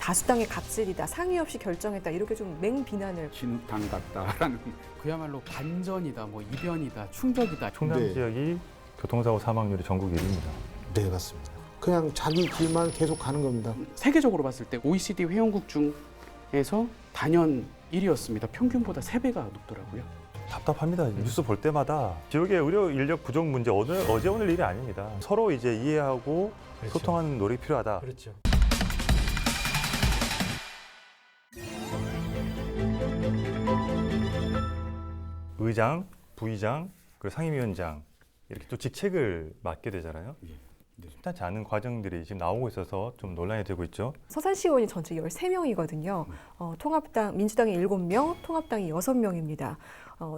다수당의 갑질이다, 상의 없이 결정했다 이렇게 좀 맹비난을. 진흙탕 같다라는. 그야말로 반전이다, 뭐 이변이다, 충격이다. 충남 네. 지역이 교통사고 사망률이 전국 1위입니다. 네, 맞습니다. 그냥 자기 길만 계속 가는 겁니다. 세계적으로 봤을 때 OECD 회원국 중에서 단연 1위였습니다. 평균보다 3배가 높더라고요. 답답합니다. 뉴스 볼 때마다 지역의 의료 인력 부족 문제 어제 오늘 일이 아닙니다. 서로 이제 이해하고 그렇죠. 소통하는 노력이 필요하다. 그렇죠. 의장, 부의장, 그리고 상임위원장 이렇게 또 직책을 맡게 되잖아요. 쉽지 않은 과정들이 지금 나오고 있어서 좀 논란이 되고 있죠. 서산시 의원이 전체 13명이거든요. 통합당, 민주당이 7명, 통합당이 6명입니다.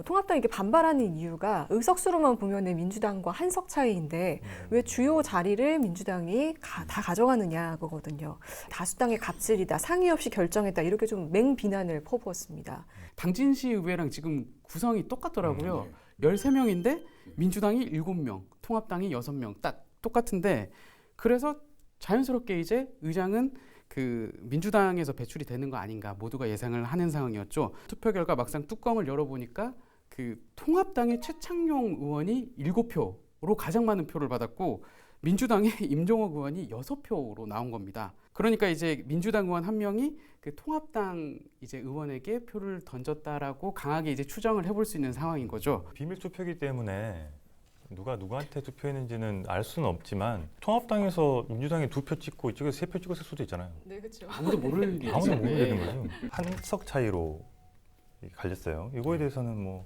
통합당이 이렇게 반발하는 이유가 의석수로만 보면 민주당과 한 석 차이인데 왜 주요 자리를 민주당이 다 가져가느냐 그거거든요. 다수당의 갑질이다, 상의 없이 결정했다 이렇게 좀 맹비난을 퍼부었습니다. 당진시 의회랑 지금 구성이 똑같더라고요. 13명인데 민주당이 7명, 통합당이 6명 딱 똑같은데, 그래서 자연스럽게 이제 의장은 그 민주당에서 배출이 되는 거 아닌가 모두가 예상을 하는 상황이었죠. 투표 결과 막상 뚜껑을 열어보니까 그 통합당의 최창용 의원이 7표로 가장 많은 표를 받았고 민주당의 임종옥 의원이 6표로 나온 겁니다. 그러니까 이제 민주당 의원 한 명이 그 통합당 이제 의원에게 표를 던졌다라고 강하게 이제 추정을 해볼 수 있는 상황인 거죠. 비밀 투표이기 때문에 누가 누구한테 투표했는지는 알 수는 없지만 통합당에서 민주당이 2표 찍고 이쪽에서 3표 찍었을 수도 있잖아요. 네, 그렇죠. 아무도 모를 일이죠. 아무도 모르게 네. 되는 거죠. 한석 차이로 갈렸어요. 이거에 대해서는 뭐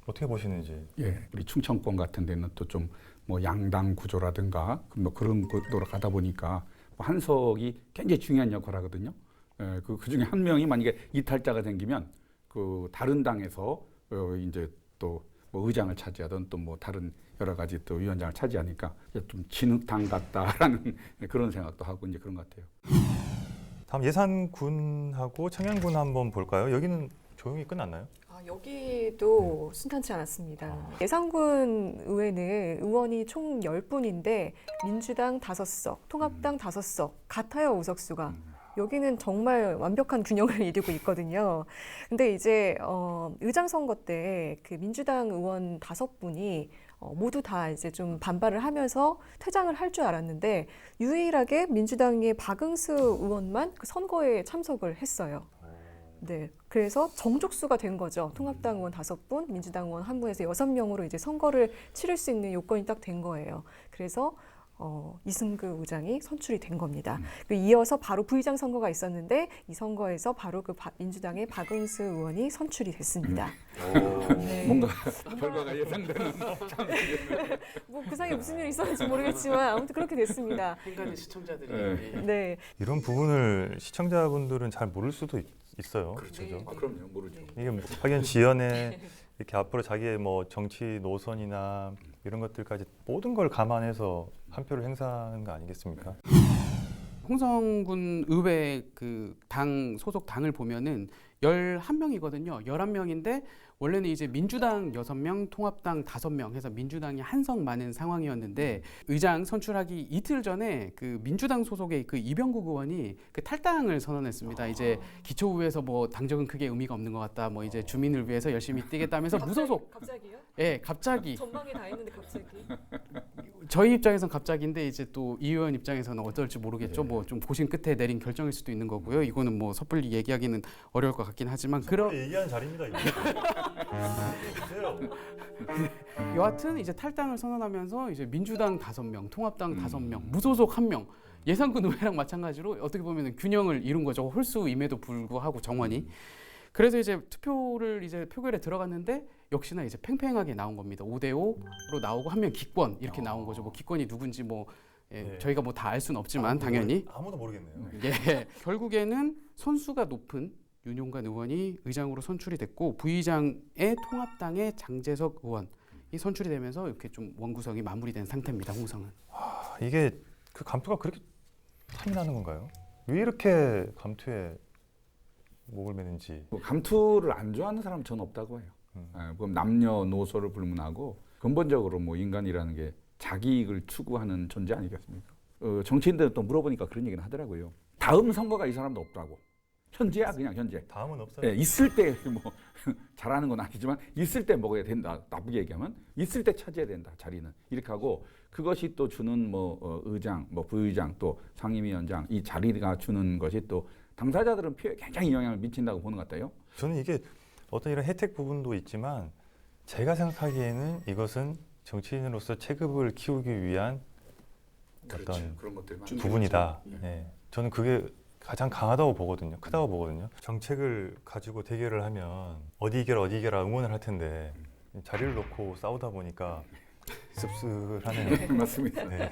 어떻게 보시는지. 예, 우리 충청권 같은 데는 또 좀 뭐 양당 구조라든가 뭐 그런 곳으로 가다 보니까 뭐 한석이 굉장히 중요한 역할을 하거든요. 예, 그 중에 한 명이 만약에 이탈자가 생기면 그 다른 당에서 이제 또 뭐 의장을 차지하던 또 뭐 다른 여러 가지 또 위원장을 차지하니까 좀 진흙탕 같다라는 그런 생각도 하고 이제 그런 것 같아요. 다음 예산군하고 청양군 한번 볼까요? 여기는 조용히 끝났나요? 여기도 순탄치 않았습니다. 예산군 의회는 의원이 총 10분인데 민주당 5석, 통합당 5석, 같아요 의석수가. 여기는 정말 완벽한 균형을 이루고 있거든요. 근데 이제 의장 선거 때 그 민주당 의원 5분이 모두 다 이제 좀 반발을 하면서 퇴장을 할 줄 알았는데 유일하게 민주당의 박응수 의원만 그 선거에 참석을 했어요. 네, 그래서 정족수가 된 거죠. 통합당 의원 5분, 민주당 의원 1분에서 6명으로 이제 선거를 치를 수 있는 요건이 딱 된 거예요. 그래서 이승그 의장이 선출이 된 겁니다. 이어서 바로 부의장 선거가 있었는데 이 선거에서 바로 그 민주당의 박응수 의원이 선출이 됐습니다. 네. 뭔가 결과가 예상되는 참. 뭐 그 사이에 무슨 일이 있었는지 모르겠지만 아무튼 그렇게 됐습니다. 인간의 시청자들이 네. 이런 부분을 시청자분들은 잘 모를 수도 있어요. 그렇죠. 네. 아, 그럼요, 모르죠. 이게 뭐 학연 지연에 이렇게 앞으로 자기의 뭐 정치 노선이나 이런 것들까지 모든 걸 감안해서 한 표를 행사하는 거 아니겠습니까? 홍성군 의회 그 당 소속 당을 보면은 11명이거든요. 11명인데 원래는 이제 민주당 6명, 통합당 5명 해서 민주당이 한석 많은 상황이었는데 의장 선출하기 이틀 전에 그 민주당 소속의 그 이병국 의원이 그 탈당을 선언했습니다. 이제 기초의회에서 뭐 당적은 크게 의미가 없는 것 같다. 뭐 이제 주민을 위해서 열심히 뛰겠다면서 무소속. 갑자기요? 예, 갑자기. 전망이 다 있는데 갑자기. 저희 입장에선 갑자기인데 이제 또 이 의원 입장에서는 어떨지 모르겠죠. 뭐 좀 고심 끝에 내린 결정일 수도 있는 거고요. 이거는 뭐 섣불리 얘기하기는 어려울 것 같긴 하지만 얘기하는 자리입니다. 이거. 여하튼 이제 탈당을 선언하면서 이제 민주당 5명, 통합당 5명, 무소속 1명, 예산군 의회랑 마찬가지로 어떻게 보면 균형을 이룬 거죠. 홀수임에도 불구하고 정원이. 그래서 이제 투표를 이제 표결에 들어갔는데 역시나 이제 팽팽하게 나온 겁니다. 5대5로 나오고 한 명 기권 이렇게 나온 거죠. 뭐 기권이 누군지 뭐 네. 저희가 뭐 다 알 수는 없지만 당연히 아무도 모르겠네요. 예, 결국에는 선수가 높은 윤용관 의원이 의장으로 선출이 됐고 부의장의 통합당의 장재석 의원이 선출이 되면서 이렇게 좀 원구성이 마무리된 상태입니다. 홍성은. 이게 그 감투가 그렇게 탐이 나는 건가요? 왜 이렇게 감투에 목을 매는지. 뭐 감투를 안 좋아하는 사람은 저는 없다고 해요. 그럼 남녀노소를 불문하고 근본적으로 뭐 인간이라는 게 자기 이익을 추구하는 존재 아니겠습니까? 정치인들은 또 물어보니까 그런 얘기는 하더라고요. 다음 선거가 이 사람도 없다고. 현재야 그냥 현재. 다음은 없어요. 예, 있을 때 뭐 잘하는 건 아니지만 있을 때 먹어야 된다. 나쁘게 얘기하면 있을 때 차지해야 된다. 자리는 이렇게 하고 그것이 또 주는 뭐 의장, 뭐 부의장 또 상임위원장 이 자리가 주는 것이 또 당사자들은 표에 굉장히 영향을 미친다고 보는 것 같아요. 저는 이게 어떤 이런 혜택 부분도 있지만 제가 생각하기에는 이것은 정치인으로서 체급을 키우기 위한 어떤 그런 것들 부분이다. 예. 저는 그게 가장 강하다고 보거든요. 크다고 보거든요. 정책을 가지고 대결을 하면 어디 이겨라 응원을 할 텐데 자리를 놓고 싸우다 보니까 씁쓸하네요. 맞습니다. 네.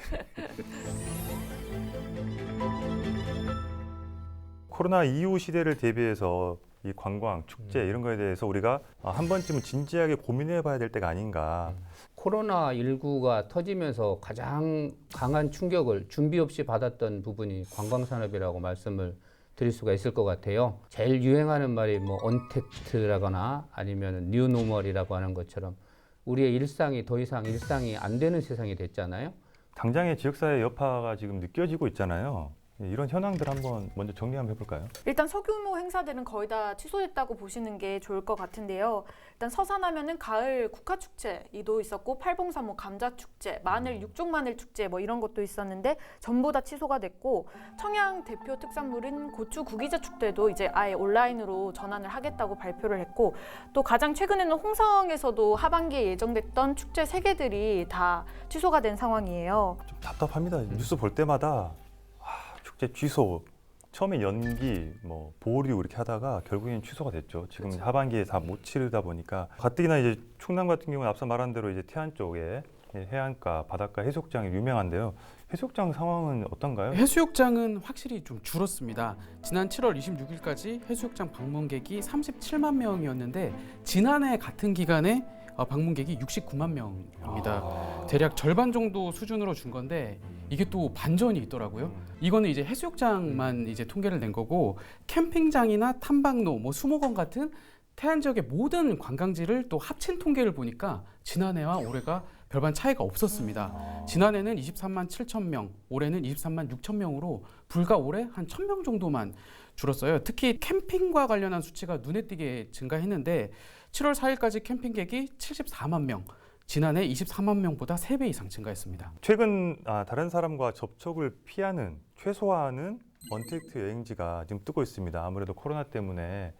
코로나 이후 시대를 대비해서 이 관광, 축제 이런 거에 대해서 우리가 한 번쯤은 진지하게 고민해 봐야 될 때가 아닌가. 코로나19가 터지면서 가장 강한 충격을 준비 없이 받았던 부분이 관광산업이라고 말씀을 드릴 수가 있을 것 같아요. 제일 유행하는 말이 뭐 언택트라거나 아니면 뉴노멀이라고 하는 것처럼 우리의 일상이 더 이상 일상이 안 되는 세상이 됐잖아요. 당장의 지역사회 여파가 지금 느껴지고 있잖아요. 이런 현황들 한번 먼저 정리 한번 해볼까요? 일단 소규모 행사들은 거의 다 취소됐다고 보시는 게 좋을 것 같은데요. 일단 서산하면은 가을 국화축제도 있었고 팔봉산 뭐 감자축제, 마늘 육종 마늘 축제 뭐 이런 것도 있었는데 전부 다 취소가 됐고 청양 대표 특산물인 고추 구기자 축제도 이제 아예 온라인으로 전환을 하겠다고 발표를 했고 또 가장 최근에는 홍성에서도 하반기에 예정됐던 축제 3개들이 다 취소가 된 상황이에요. 좀 답답합니다. 뉴스 볼 때마다 축제 취소, 처음에 연기, 뭐 보류 이렇게 하다가 결국엔 취소가 됐죠. 지금 하반기에 다 못 치르다 보니까 가뜩이나 이제 충남 같은 경우는 앞서 말한 대로 이제 태안 쪽에 해안가, 바닷가 해수욕장이 유명한데요. 해수욕장 상황은 어떤가요? 해수욕장은 확실히 좀 줄었습니다. 지난 7월 26일까지 해수욕장 방문객이 37만 명이었는데 지난해 같은 기간에 방문객이 69만 명입니다. 대략 절반 정도 수준으로 준 건데 이게 또 반전이 있더라고요. 이거는 이제 해수욕장만 이제 통계를 낸 거고 캠핑장이나 탐방로, 뭐 수목원 같은 태안 지역의 모든 관광지를 또 합친 통계를 보니까 지난해와 올해가 별반 차이가 없었습니다. 지난해는 23만 7천 명, 올해는 23만 6천 명으로 불과 올해 한 1,000명 정도만 줄었어요. 특히 캠핑과 관련한 수치가 눈에 띄게 증가했는데 7월 4일까지 캠핑객이 74만 명, 지난해 24만 명보다 3배 이상 증가했습니다. 최근 다른 사람과 접촉을 피하는, 최소화하는 언택트 여행지가 지금 뜨고 있습니다. 아무래도 코로나 때문에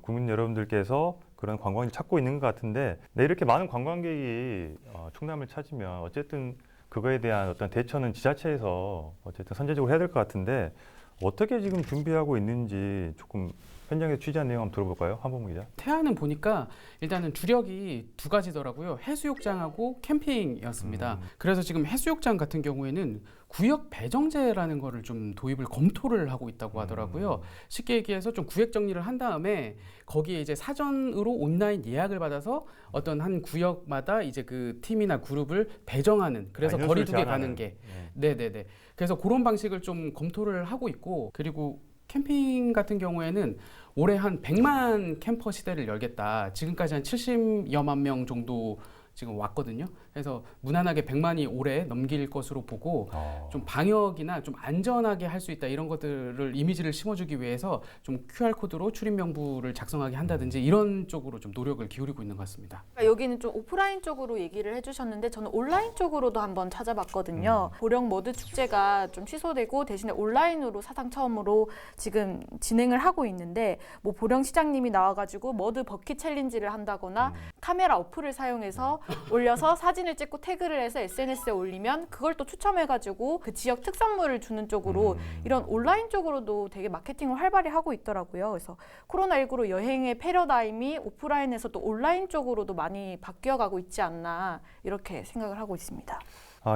국민 여러분들께서 그런 관광지를 찾고 있는 것 같은데 이렇게 많은 관광객이 충남을 찾으면 어쨌든 그거에 대한 어떤 대처는 지자체에서 어쨌든 선제적으로 해야 될 것 같은데 어떻게 지금 준비하고 있는지 조금 현장에서 취재한 내용 한번 들어볼까요? 한범 기자. 태안은 보니까 일단은 주력이 두 가지더라고요. 해수욕장하고 캠핑이었습니다. 그래서 지금 해수욕장 같은 경우에는 구역 배정제라는 거를 좀 도입을 검토를 하고 있다고 하더라고요. 쉽게 얘기해서 좀 구획 정리를 한 다음에 거기에 이제 사전으로 온라인 예약을 받아서 어떤 한 구역마다 이제 그 팀이나 그룹을 배정하는, 그래서 거리두기 가는 게 네네네. 그래서 그런 방식을 좀 검토를 하고 있고, 그리고 캠핑 같은 경우에는 올해 한 100만 캠퍼 시대를 열겠다. 지금까지 한 70여만 명 정도 지금 왔거든요. 그래서 무난하게 100만이 올해 넘길 것으로 보고 좀 방역이나 좀 안전하게 할 수 있다 이런 것들을 이미지를 심어주기 위해서 좀 QR코드로 출입 명부를 작성하게 한다든지 이런 쪽으로 좀 노력을 기울이고 있는 것 같습니다. 여기는 좀 오프라인 쪽으로 얘기를 해주셨는데 저는 온라인 쪽으로도 한번 찾아봤거든요. 보령 머드 축제가 좀 취소되고 대신에 온라인으로 사상 처음으로 지금 진행을 하고 있는데 뭐 보령 시장님이 나와가지고 머드 버킷 챌린지를 한다거나 카메라 어플을 사용해서 올려서 사진을 찍고 태그를 해서 SNS에 올리면 그걸 또 추첨해가지고 그 지역 특산물을 주는 쪽으로 이런 온라인 쪽으로도 되게 마케팅을 활발히 하고 있더라고요. 그래서 코로나19로 여행의 패러다임이 오프라인에서 또 온라인 쪽으로도 많이 바뀌어가고 있지 않나 이렇게 생각을 하고 있습니다.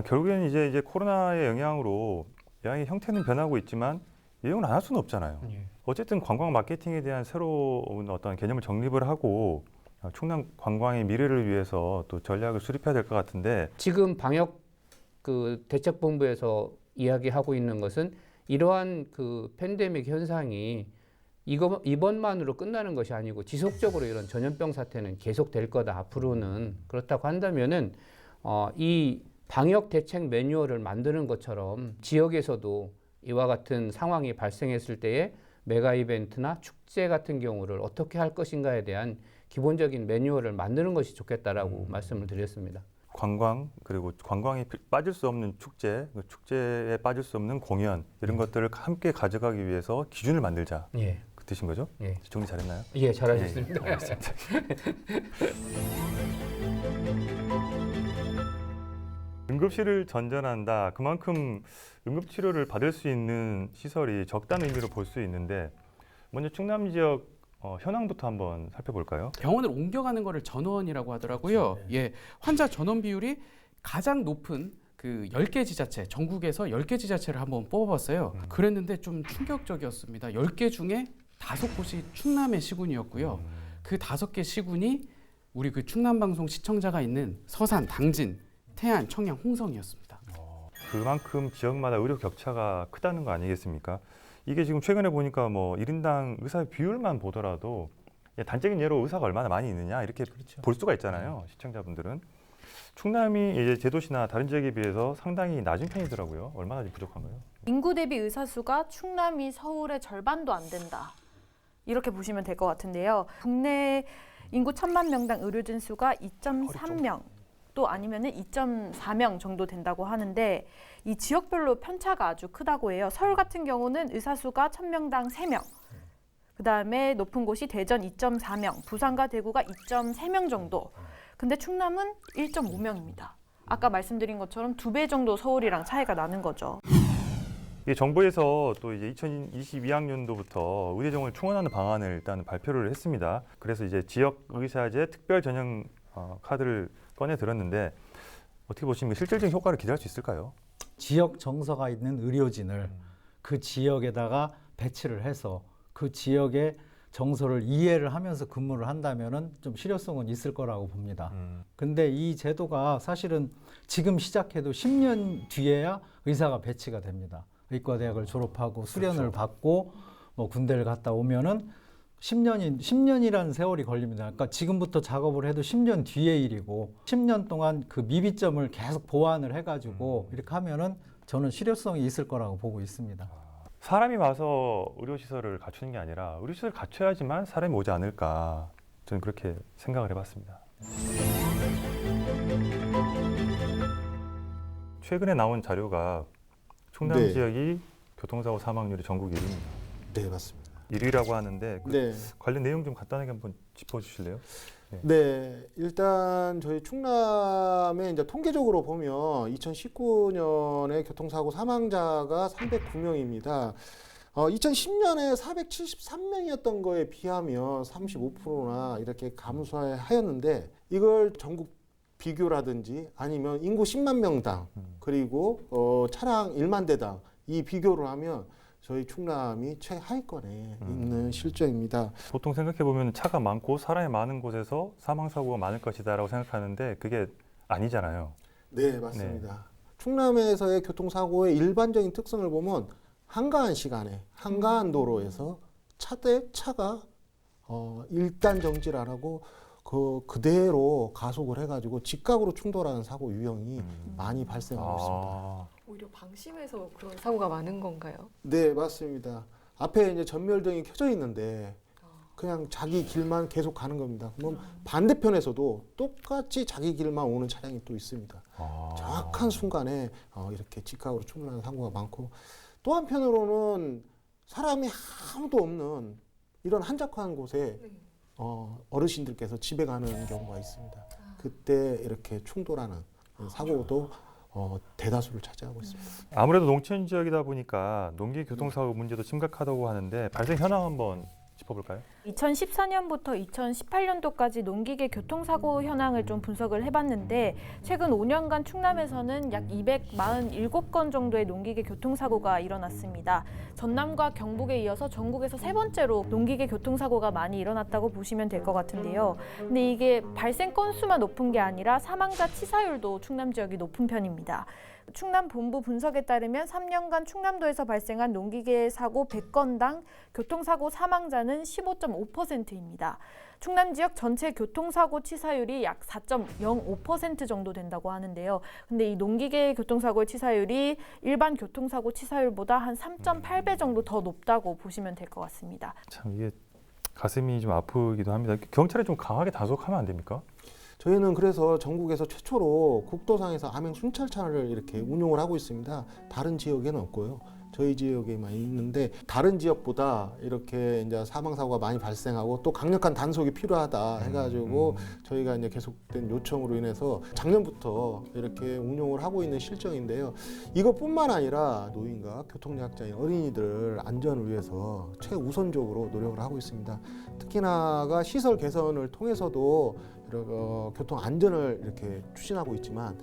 결국에는 이제 코로나의 영향으로 여행의 형태는 변하고 있지만 여행을 안 할 수는 없잖아요. 어쨌든 관광 마케팅에 대한 새로운 어떤 개념을 정립을 하고 충남 관광의 미래를 위해서 또 전략을 수립해야 될 것 같은데 지금 방역 그 대책본부에서 이야기하고 있는 것은 이러한 그 팬데믹 현상이 이번만으로 끝나는 것이 아니고 지속적으로 이런 전염병 사태는 계속될 거다 앞으로는. 그렇다고 한다면은 이 방역 대책 매뉴얼을 만드는 것처럼 지역에서도 이와 같은 상황이 발생했을 때에 메가 이벤트나 축제 같은 경우를 어떻게 할 것인가에 대한 기본적인 매뉴얼을 만드는 것이 좋겠다라고 말씀을 드렸습니다. 관광 그리고 관광이 빠질 수 없는 축제, 그 축제에 빠질 수 없는 공연 이런 것들을 함께 가져가기 위해서 기준을 만들자. 예, 그 뜻인 거죠? 예, 정리 잘했나요? 예, 잘하셨습니다. 응급실을 전전한다. 그만큼 응급치료를 받을 수 있는 시설이 적다는 의미로 볼 수 있는데 먼저 충남 지역 현황부터 한번 살펴볼까요? 병원을 옮겨가는 거를 전원이라고 하더라고요. 예, 환자 전원 비율이 가장 높은 그 10개 지자체, 전국에서 10개 지자체를 한번 뽑아봤어요. 그랬는데 좀 충격적이었습니다. 10개 중에 5곳이 충남의 시군이었고요. 그 5개 시군이 우리 그 충남방송 시청자가 있는 서산, 당진, 태안, 청양, 홍성이었습니다. 그만큼 지역마다 의료 격차가 크다는 거 아니겠습니까? 이게 지금 최근에 보니까 뭐 1인당 의사 비율만 보더라도 단적인 예로 의사가 얼마나 많이 있느냐 이렇게 볼 수가 있잖아요. 시청자분들은. 충남이 이제 제도시나 다른 지역에 비해서 상당히 낮은 편이더라고요. 얼마나 부족한가요? 인구 대비 의사 수가 충남이 서울의 절반도 안 된다. 이렇게 보시면 될 것 같은데요. 국내 인구 1000만 명당 의료진 수가 2.3명 또 아니면은 2.4명 정도 된다고 하는데 이 지역별로 편차가 아주 크다고 해요. 서울 같은 경우는 의사 수가 1000명당 3명. 그다음에 높은 곳이 대전 2.4명, 부산과 대구가 2.3명 정도. 근데 충남은 1.5명입니다. 아까 말씀드린 것처럼 2배 정도 서울이랑 차이가 나는 거죠. 이 정부에서 또 이제 2022학년도부터 의대정원을 충원하는 방안을 일단 발표를 했습니다. 그래서 이제 지역 의사제 특별 전형 카드를 꺼내 들었는데 어떻게 보시면 실질적인 효과를 기대할 수 있을까요? 지역 정서가 있는 의료진을 그 지역에다가 배치를 해서 그 지역의 정서를 이해를 하면서 근무를 한다면은 좀 실효성은 있을 거라고 봅니다. 근데 이 제도가 사실은 지금 시작해도 10년 뒤에야 의사가 배치가 됩니다. 의과대학을 졸업하고 수련을 받고 뭐 군대를 갔다 오면은 10년이라는 세월이 걸립니다. 그러니까 지금부터 작업을 해도 10년 뒤의 일이고 10년 동안 그 미비점을 계속 보완을 해가지고 이렇게 하면은 저는 실효성이 있을 거라고 보고 있습니다. 사람이 와서 의료시설을 갖추는 게 아니라 의료시설을 갖춰야지만 사람이 오지 않을까 저는 그렇게 생각을 해봤습니다. 최근에 나온 자료가 충남 네. 지역이 교통사고 사망률이 전국 1위입니다. 네, 맞습니다. 1위라고 하는데 그 네. 관련 내용 좀 간단하게 한번 짚어주실래요? 네, 일단 저희 충남에 이제 통계적으로 보면 2019년에 교통사고 사망자가 309명입니다. 2010년에 473명이었던 거에 비하면 35%나 이렇게 감소하였는데 이걸 전국 비교라든지 아니면 인구 10만 명당 그리고 차량 1만 대당 이 비교를 하면 저희 충남이 최하위권에 있는 실정입니다. 보통 생각해보면 차가 많고 사람이 많은 곳에서 사망사고가 많을 것이다라고 생각하는데 그게 아니잖아요. 네, 맞습니다. 충남에서의 교통사고의 일반적인 특성을 보면 한가한 시간에 한가한 도로에서 차가 일단 정지를 안 하고 그대로 가속을 해가지고 직각으로 충돌하는 사고 유형이 많이 발생하고 있습니다. 오히려 방심해서 그런 사고가 많은 건가요? 네, 맞습니다. 앞에 이제 전멸등이 켜져 있는데 그냥 자기 길만 계속 가는 겁니다. 그럼 반대편에서도 똑같이 자기 길만 오는 차량이 또 있습니다. 정확한 순간에 이렇게 직각으로 충돌하는 사고가 많고 또 한편으로는 사람이 아무도 없는 이런 한적한 곳에 어르신들께서 집에 가는 경우가 있습니다. 그때 이렇게 충돌하는 사고도 대다수를 차지하고 있습니다. 아무래도 농촌 지역이다 보니까 농기 교통사고 문제도 심각하다고 하는데 발생 현황 한번 짚어볼까요? 2014년부터 2018년도까지 농기계 교통사고 현황을 좀 분석을 해봤는데 최근 5년간 충남에서는 약 247건 정도의 농기계 교통사고가 일어났습니다. 전남과 경북에 이어서 전국에서 3번째로 농기계 교통사고가 많이 일어났다고 보시면 될 것 같은데요. 근데 이게 발생 건수만 높은 게 아니라 사망자 치사율도 충남 지역이 높은 편입니다. 충남 본부 분석에 따르면 3년간 충남도에서 발생한 농기계 사고 100건당 교통사고 사망자는 15.5%입니다. 충남 지역 전체 교통사고 치사율이 약 4.05% 정도 된다고 하는데요. 근데 이 농기계 교통사고의 치사율이 일반 교통사고 치사율보다 한 3.8배 정도 더 높다고 보시면 될 것 같습니다. 참 이게 가슴이 좀 아프기도 합니다. 경찰이 좀 강하게 단속하면 안 됩니까? 저희는 그래서 전국에서 최초로 국도상에서 암행 순찰차를 이렇게 운용을 하고 있습니다. 다른 지역에는 없고요. 저희 지역에만 있는데 다른 지역보다 이렇게 이제 사망 사고가 많이 발생하고 또 강력한 단속이 필요하다 해가지고 저희가 이제 계속된 요청으로 인해서 작년부터 이렇게 운용을 하고 있는 실정인데요. 이것뿐만 아니라 노인과 교통약자인 어린이들 안전을 위해서 최우선적으로 노력을 하고 있습니다. 특히나가 시설 개선을 통해서도 교통 안전을 이렇게 추진하고 있지만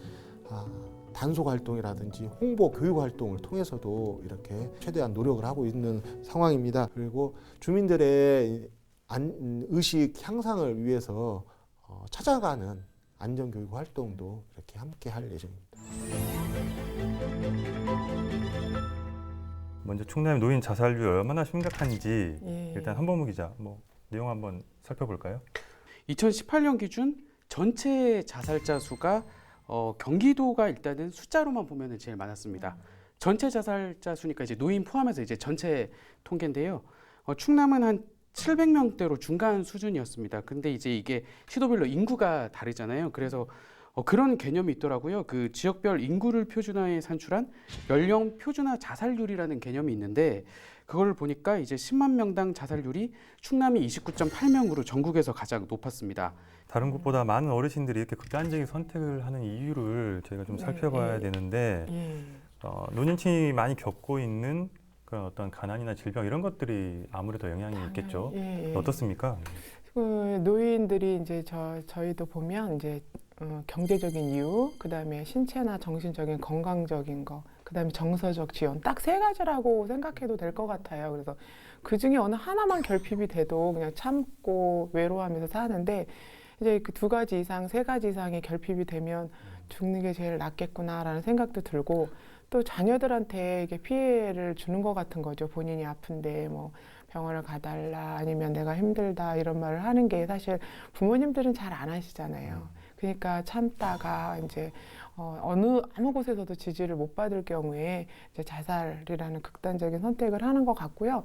단속 활동이라든지 홍보 교육 활동을 통해서도 이렇게 최대한 노력을 하고 있는 상황입니다. 그리고 주민들의 의식 향상을 위해서 찾아가는 안전 교육 활동도 이렇게 함께 할 예정입니다. 먼저 충남의 노인 자살률이 얼마나 심각한지 예. 일단 한범우 기자 내용 한번 살펴볼까요? 2018년 기준 전체 자살자 수가 경기도가 일단은 숫자로만 보면은 제일 많았습니다. 전체 자살자 수니까 이제 노인 포함해서 이제 전체 통계인데요. 충남은 한 700명대로 중간 수준이었습니다. 근데 이제 이게 시도별로 인구가 다르잖아요. 그래서 그런 개념이 있더라고요. 그 지역별 인구를 표준화해 산출한 연령 표준화 자살률이라는 개념이 있는데 그걸 보니까 이제 10만 명당 자살률이 충남이 29.8명으로 전국에서 가장 높았습니다. 다른 곳보다 많은 어르신들이 이렇게 극단적인 선택을 하는 이유를 저희가 좀 살펴봐야 되는데 노년층이 많이 겪고 있는 그런 어떤 가난이나 질병 이런 것들이 아무래도 영향이 있겠죠. 어떻습니까? 그 노인들이 이제 저희도 보면 이제 경제적인 이유, 그다음에 신체나 정신적인 건강적인 거, 그다음에 정서적 지원 딱 세 가지라고 생각해도 될 것 같아요. 그래서 그 중에 어느 하나만 결핍이 돼도 그냥 참고 외로워하면서 사는데 이제 그 두 가지 이상, 세 가지 이상이 결핍이 되면 죽는 게 제일 낫겠구나라는 생각도 들고 또 자녀들한테 이게 피해를 주는 것 같은 거죠. 본인이 아픈데 뭐 병원을 가달라 아니면 내가 힘들다 이런 말을 하는 게 사실 부모님들은 잘 안 하시잖아요. 그러니까 참다가 이제 아무 곳에서도 지지를 못 받을 경우에 이제 자살이라는 극단적인 선택을 하는 것 같고요.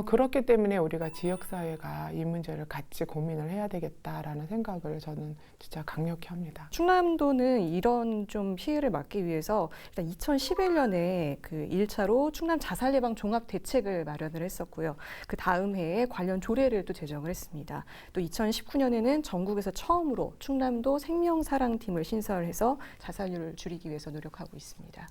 그렇기 때문에 우리가 지역사회가 이 문제를 같이 고민을 해야 되겠다라는 생각을 저는 진짜 강력히 합니다. 충남도는 이런 좀 피해를 막기 위해서 일단 2011년에 그 1차로 충남 자살 예방 종합 대책을 마련을 했었고요. 그 다음 해에 관련 조례를 또 제정을 했습니다. 또 2019년에는 전국에서 처음으로 충남도 생명사랑팀을 신설해서 자살률을 줄이기 위해서 노력하고 있습니다.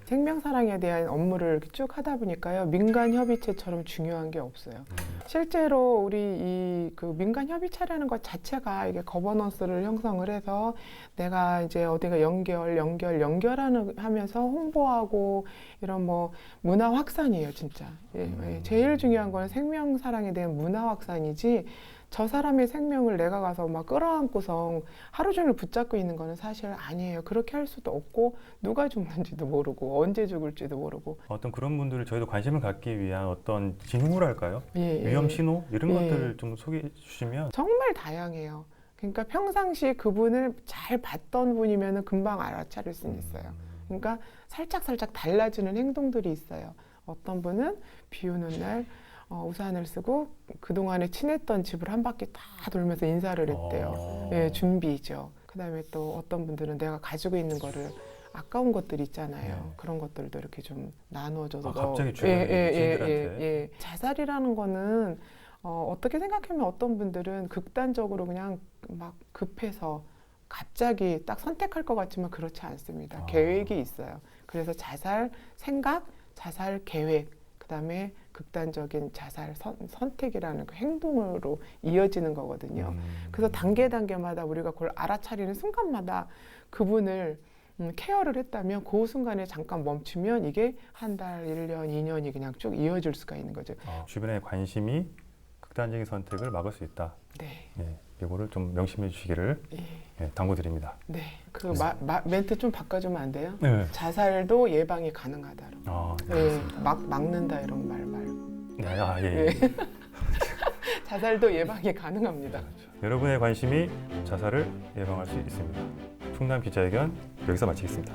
생명사랑에 대한 업무를 이렇게 쭉 하다 보니까요. 민간협의체처럼 중요한 게 없어요. 실제로 우리 그 민간협의체라는 것 자체가 이게 거버넌스를 형성을 해서 내가 이제 어디가 연결하면서 홍보하고 이런 뭐 문화 확산이에요, 진짜. 제일 중요한 건 생명사랑에 대한 문화 확산이지 저 사람의 생명을 내가 가서 막 끌어안고서 하루 종일 붙잡고 있는 거는 사실 아니에요. 그렇게 할 수도 없고 누가 죽는지도 모르고 언제 죽을지도 모르고 어떤 그런 분들을 저희도 관심을 갖기 위한 어떤 징후랄까요? 위험 신호 이런 것들을 좀 소개해 주시면 정말 다양해요. 그러니까 평상시 그분을 잘 봤던 분이면 금방 알아차릴 수 있어요. 그러니까 살짝 달라지는 행동들이 있어요. 어떤 분은 비 오는 날 우산을 쓰고 그동안에 친했던 집을 한 바퀴 다 돌면서 인사를 했대요. 준비죠. 그다음에 또 어떤 분들은 내가 가지고 있는 거를 아까운 것들 있잖아요. 그런 것들도 이렇게 좀 나누어줘서 갑자기 주변에 자살이라는 거는 어떻게 생각하면 어떤 분들은 극단적으로 그냥 막 급해서 갑자기 딱 선택할 것 같지만 그렇지 않습니다. 계획이 있어요. 그래서 자살 생각, 자살 계획, 그다음에 극단적인 자살 선택이라는 그 행동으로 이어지는 거거든요. 그래서 단계마다 우리가 그걸 알아차리는 순간마다 그분을 케어를 했다면 그 순간에 잠깐 멈추면 이게 한 달, 1년, 2년이 그냥 쭉 이어질 수가 있는 거죠. 주변의 관심이 극단적인 선택을 막을 수 있다. 네. 이거를 좀 명심해 주시기를 예, 당부드립니다. 네, 그 멘트 좀 바꿔주면 안 돼요? 네. 자살도 예방이 가능하다로. 아, 네, 막는다 이런 말 말고. 네, 아, 예. 자살도 예방이 가능합니다. 여러분의 관심이 자살을 예방할 수 있습니다. 충남 기자회견 여기서 마치겠습니다.